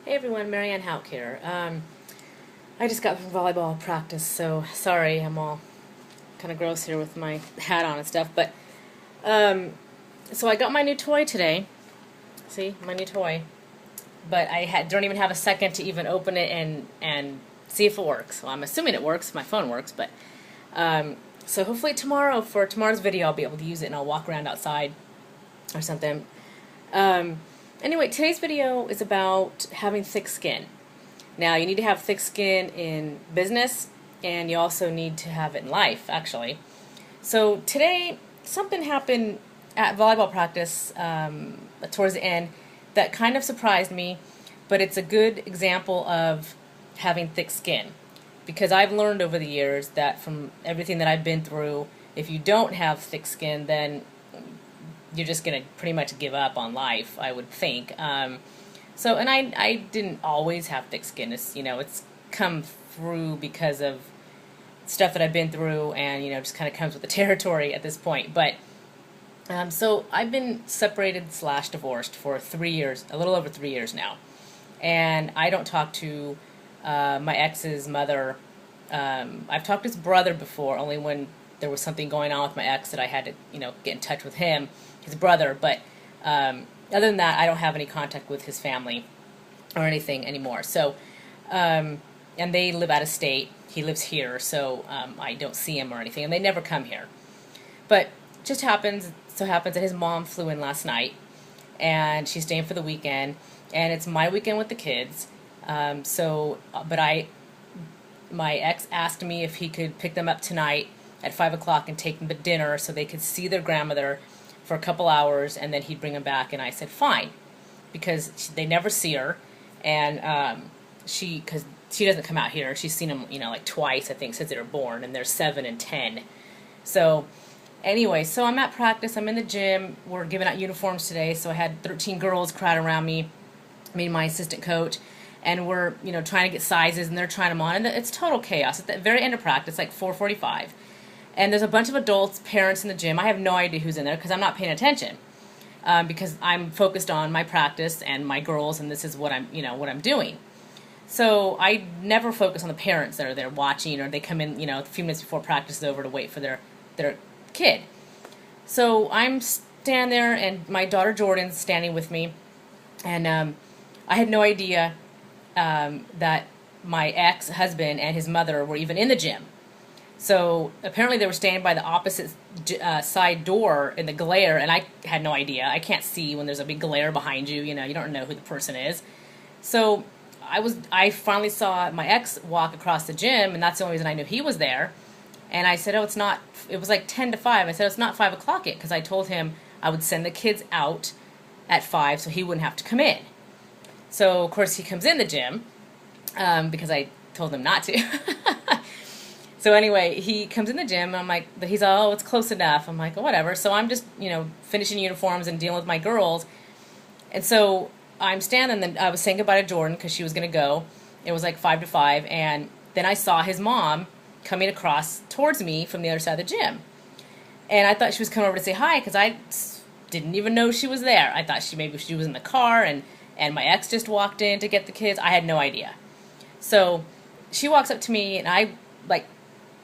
Hey everyone, Marianne Hauk here. I just got from volleyball practice, so sorry I'm all kind of gross here with my hat on and stuff. But so I got my new toy today. See, my new toy. But don't even have a second to even open it and see if it works. Well, I'm assuming it works. My phone works, but so hopefully for tomorrow's video I'll be able to use it and I'll walk around outside or something. Um, anyway, today's video is about having thick skin. Now, you need to have thick skin in business, and you also need to have it in life, actually. So today, something happened at volleyball practice towards the end that kind of surprised me, but it's a good example of having thick skin. Because I've learned over the years that from everything that I've been through, if you don't have thick skin, then you're just going to pretty much give up on life, I would think. And I didn't always have thick skin. It's come through because of stuff that I've been through, and just kind of comes with the territory at this point. But so I've been separated / divorced for 3 years, a little over 3 years now, and I don't talk to my ex's mother. I've talked to his brother before, only when there was something going on with my ex that I had to get in touch with his brother. But other than that, I don't have any contact with his family or anything anymore. So, and they live out of state. He lives here, so I don't see him or anything, and they never come here. But just happens that his mom flew in last night, and she's staying for the weekend, and it's my weekend with the kids. My ex asked me if he could pick them up tonight at 5 o'clock and take them to dinner so they could see their grandmother for a couple hours, and then he'd bring them back. And I said fine, because they never see her, and because she doesn't come out here. She's seen them like twice, I think, since they were born, and they're 7 and 10. So anyway, so I'm at practice. I'm in the gym. We're giving out uniforms today, so I had 13 girls crowd around me and my assistant coach, and we're trying to get sizes, and they're trying them on, and it's total chaos at the very end of practice, like 4:45. And there's a bunch of adults, parents in the gym. I have no idea who's in there because I'm not paying attention, because I'm focused on my practice and my girls, and this is what I'm doing. So I never focus on the parents that are there watching, or they come in a few minutes before practice is over to wait for their kid. So I'm standing there, and my daughter Jordan's standing with me, and I had no idea that my ex-husband and his mother were even in the gym. So apparently they were standing by the opposite side door in the glare, and I had no idea. I can't see when there's a big glare behind you. You don't know who the person is. So I finally saw my ex walk across the gym, and that's the only reason I knew he was there. And I said, it's not, it was like 10 to 5. I said, it's not 5 o'clock yet, because I told him I would send the kids out at 5 so he wouldn't have to come in. So, of course, he comes in the gym, because I told him not to. So anyway, he comes in the gym, and I'm like, but he's all, oh, it's close enough. I'm like, oh, whatever. So I'm just, finishing uniforms and dealing with my girls. And so I'm standing, and I was saying goodbye to Jordan because she was going to go. It was like 5 to 5, and then I saw his mom coming across towards me from the other side of the gym. And I thought she was coming over to say hi, because I didn't even know she was there. I thought maybe she was in the car, and my ex just walked in to get the kids. I had no idea. So she walks up to me, and I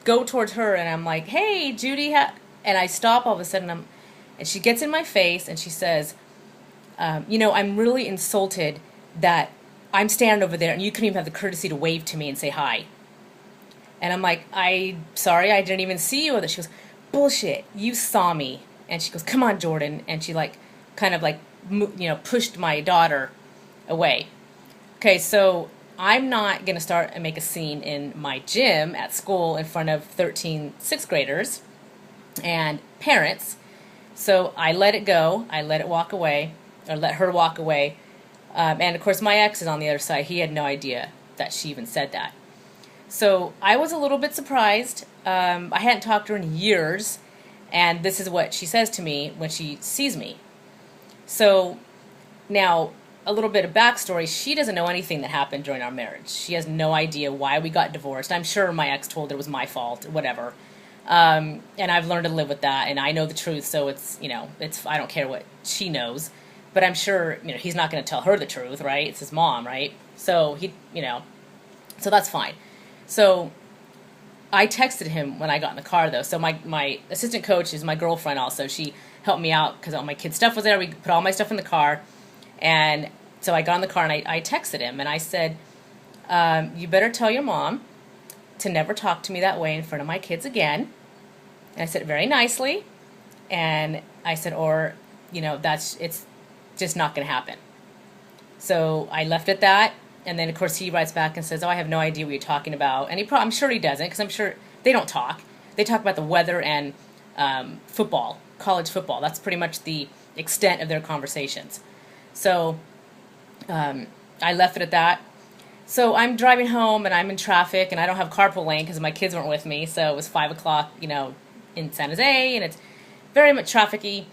go towards her, and I'm like, hey, Judy, and I stop all of a sudden, and she gets in my face, and she says, I'm really insulted that I'm standing over there, and you couldn't even have the courtesy to wave to me and say hi. And I'm like, sorry, I didn't even see you. She goes, bullshit, you saw me. And she goes, come on, Jordan. And she pushed my daughter away. Okay, so I'm not going to start and make a scene in my gym at school in front of 13 sixth graders and parents. So I let it go. I let it walk away, or let her walk away. And of course, my ex is on the other side. He had no idea that she even said that. So I was a little bit surprised. I hadn't talked to her in years, and this is what she says to me when she sees me. So now, a little bit of backstory, she doesn't know anything that happened during our marriage. She has no idea why we got divorced. I'm sure my ex told her it was my fault, whatever. And I've learned to live with that, and I know the truth, so it's I don't care what she knows. but I'm sure, he's not going to tell her the truth, right? It's his mom, right? So so that's fine. So I texted him when I got in the car, though. So my assistant coach is my girlfriend also. She helped me out because all my kids' stuff was there. We put all my stuff in the car. And so I got in the car and I texted him. And I said, you better tell your mom to never talk to me that way in front of my kids again. And I said it very nicely. And I said, or, it's just not going to happen. So I left it at that. And then, of course, he writes back and says, oh, I have no idea what you're talking about. And I'm sure he doesn't, because I'm sure they don't talk. They talk about the weather and football, college football. That's pretty much the extent of their conversations. So I left it at that. So I'm driving home, and I'm in traffic, and I don't have carpool lane because my kids weren't with me. So it was 5 o'clock, in San Jose, and it's very much trafficy.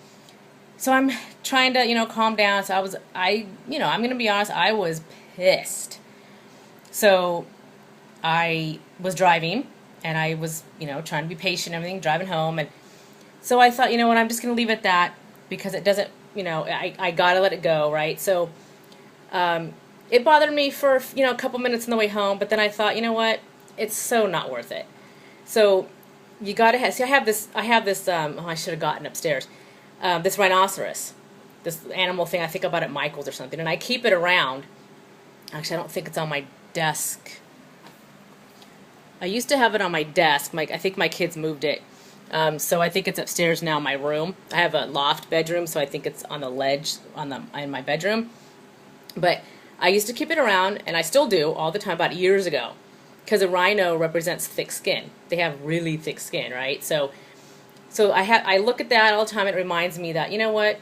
So I'm trying to, calm down. So I'm going to be honest, I was pissed. So I was driving, and I was, trying to be patient and everything, driving home. And so I thought, what, I'm just going to leave it at that because it doesn't, I got to let it go, right? So it bothered me for, a couple minutes on the way home, but then I thought, what, it's so not worth it. So you got to have, see, I have this, I should have gotten upstairs, this rhinoceros, this animal thing I think I bought at Michael's or something, and I keep it around. Actually, I don't think it's on my desk. I used to have it on my desk. I think my kids moved it. So I think it's upstairs now in my room. I have a loft bedroom, so I think it's on the ledge in my bedroom. But I used to keep it around, and I still do all the time, about years ago, because a rhino represents thick skin. They have really thick skin, right? So I look at that all the time. It reminds me that, what,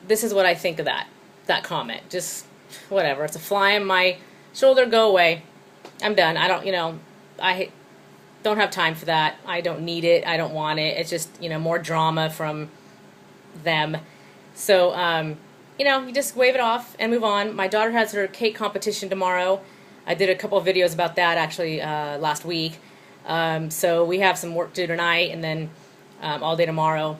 this is what I think of that comment. Just whatever. It's a fly on my shoulder. Go away. I'm done. I don't, I don't have time for that. I don't need it. I don't want it. It's just, more drama from them. So, you just wave it off and move on. My daughter has her cake competition tomorrow. I did a couple of videos about that, actually, last week. So we have some work to do tonight, and then all day tomorrow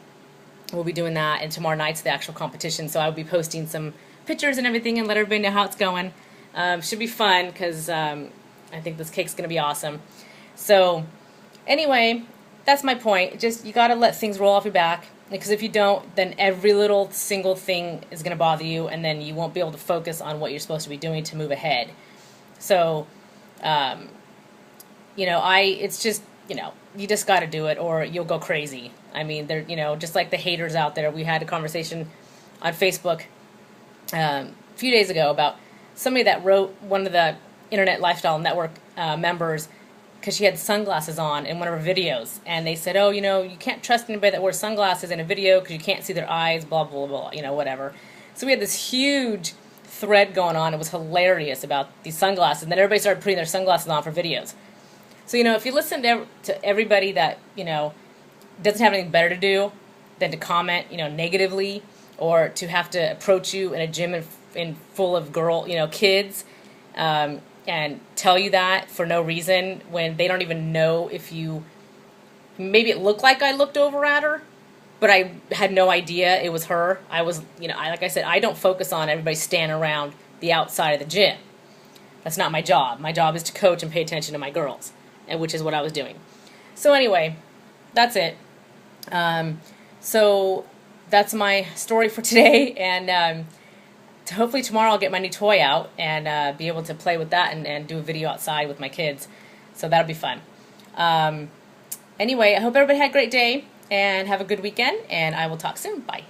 we'll be doing that. And tomorrow night's the actual competition, so I'll be posting some pictures and everything and let everybody know how it's going. Should be fun because I think this cake's going to be awesome. So anyway, that's my point. Just, you got to let things roll off your back, because if you don't, then every little single thing is going to bother you, and then you won't be able to focus on what you're supposed to be doing to move ahead. So, it's just, you just got to do it or you'll go crazy. I mean, they're, just like the haters out there. We had a conversation on Facebook a few days ago about somebody that wrote one of the Internet Lifestyle Network members, because she had sunglasses on in one of her videos, and they said, oh, you can't trust anybody that wears sunglasses in a video because you can't see their eyes, blah, blah, blah, whatever. So we had this huge thread going on. It was hilarious about these sunglasses, and then everybody started putting their sunglasses on for videos. So, if you listen to everybody that, doesn't have anything better to do than to comment, negatively, or to have to approach you in a gym in full of kids, and tell you that for no reason when they don't even know if you, maybe it looked like I looked over at her, but I had no idea it was her. I was, like I said, I don't focus on everybody standing around the outside of the gym. That's not my job. My job is to coach and pay attention to my girls, and which is what I was doing. So anyway, that's it. So that's my story for today, and hopefully tomorrow I'll get my new toy out and be able to play with that and do a video outside with my kids. So that'll be fun. Anyway, I hope everybody had a great day and have a good weekend, and I will talk soon. Bye.